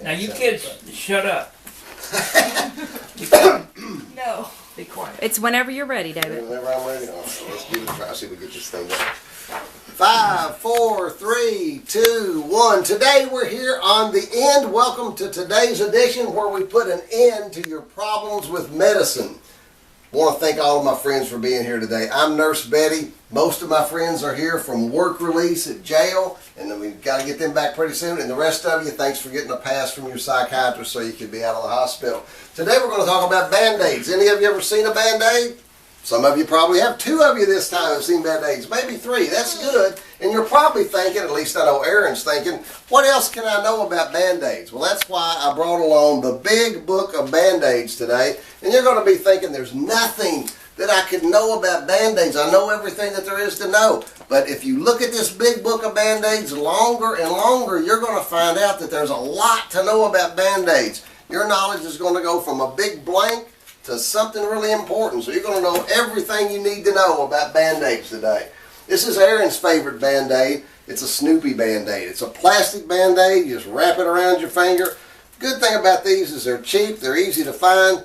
Now you kids, shut up. No. Be quiet. It's whenever you're ready, David. Whenever I'm ready. So let's give it a try. See if we get this thing going. 5, 4, 3, 2, 1. Today we're here on the end. Welcome to today's edition where we put an end to your problems with medicine. I want to thank all of my friends for being here today. I'm Nurse Betty. Most of my friends are here from work release at jail, and then we've got to get them back pretty soon. And the rest of you, thanks for getting a pass from your psychiatrist so you could be out of the hospital. Today we're going to talk about Band-Aids. Any of you ever seen a Band-Aid? Some of you probably have. 2 of you this time have seen Band-Aids, maybe 3. That's good. And you're probably thinking, at least I know Aaron's thinking, what else can I know about Band-Aids? Well, that's why I brought along the big book of Band-Aids today. And you're going to be thinking there's nothing that I could know about Band-Aids. I know everything that there is to know. But if you look at this big book of Band-Aids longer and longer, you're going to find out that there's a lot to know about Band-Aids. Your knowledge is going to go from a big blank to something really important. So you're going to know everything you need to know about Band-Aids today. This is Aaron's favorite Band-Aid. It's a Snoopy Band-Aid. It's a plastic Band-Aid. You just wrap it around your finger. Good thing about these is they're cheap. They're easy to find.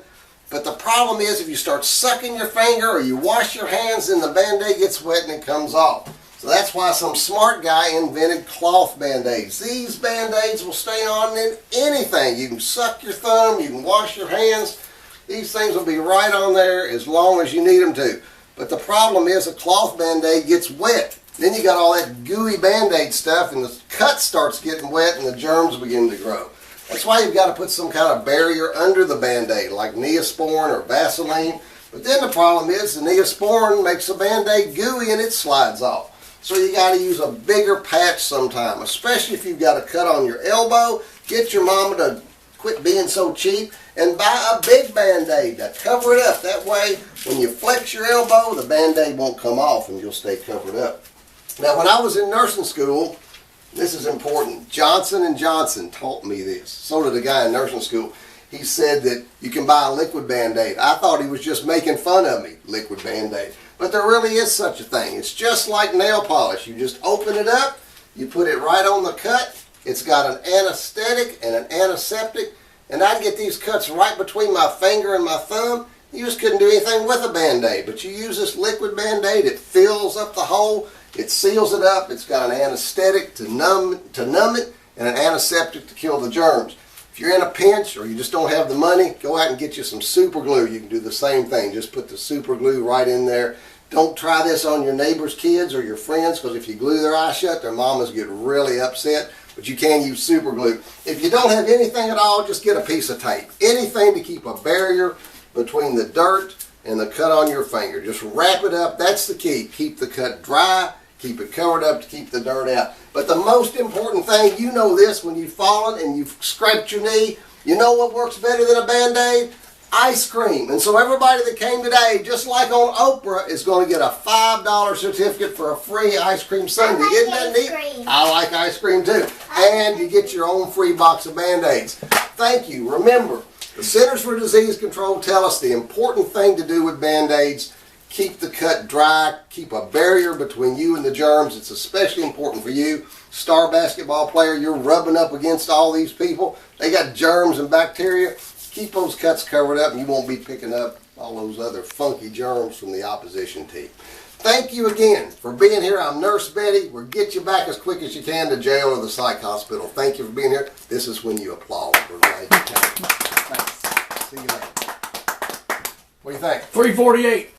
But the problem is if you start sucking your finger or you wash your hands, then the Band-Aid gets wet and it comes off. So that's why some smart guy invented cloth Band-Aids. These Band-Aids will stay on in anything. You can suck your thumb. You can wash your hands. These things will be right on there as long as you need them to. But the problem is a cloth Band-Aid gets wet. Then you got all that gooey Band-Aid stuff and the cut starts getting wet and the germs begin to grow. That's why you've got to put some kind of barrier under the Band-Aid like Neosporin or Vaseline. But then the problem is the Neosporin makes the Band-Aid gooey and it slides off. So you got to use a bigger patch sometime, especially if you've got a cut on your elbow. Get your mama to quit being so cheap and buy a big Band-Aid to cover it up. That way, when you flex your elbow, the Band-Aid won't come off and you'll stay covered up. Now, when I was in nursing school, this is important. Johnson & Johnson taught me this. So did a guy in nursing school. He said that you can buy a liquid Band-Aid. I thought he was just making fun of me, liquid Band-Aid. But there really is such a thing. It's just like nail polish. You just open it up, you put it right on the cut. It's got an anesthetic and an antiseptic. And I'd get these cuts right between my finger and my thumb. You just couldn't do anything with a Band-Aid. But you use this liquid Band-Aid, it fills up the hole, it seals it up, it's got an anesthetic to numb it, and an antiseptic to kill the germs. If you're in a pinch or you just don't have the money, go out and get you some super glue. You can do the same thing. Just put the super glue right in there. Don't try this on your neighbor's kids or your friends, because if you glue their eyes shut, their mamas get really upset. But you can use super glue. If you don't have anything at all, just get a piece of tape. Anything to keep a barrier between the dirt and the cut on your finger. Just wrap it up. That's the key. Keep the cut dry. Keep it covered up to keep the dirt out. But the most important thing, you know this, when you've fallen and you've scraped your knee, you know what works better than a Band-Aid? Ice cream. And so everybody that came today, just like on Oprah, is going to get a $5 certificate for a free ice cream sundae. Isn't that neat? I like ice cream too. And you get your own free box of Band-Aids. Thank you. Remember, the Centers for Disease Control tell us the important thing to do with Band-Aids: keep the cut dry, keep a barrier between you and the germs. It's especially important for you. Star basketball player, you're rubbing up against all these people. They got germs and bacteria. Keep those cuts covered up and you won't be picking up all those other funky germs from the opposition team. Thank you again for being here. I'm Nurse Betty. We'll get you back as quick as you can to jail or the psych hospital. Thank you for being here. This is when you applaud. Thanks. See you later. What do you think? 348.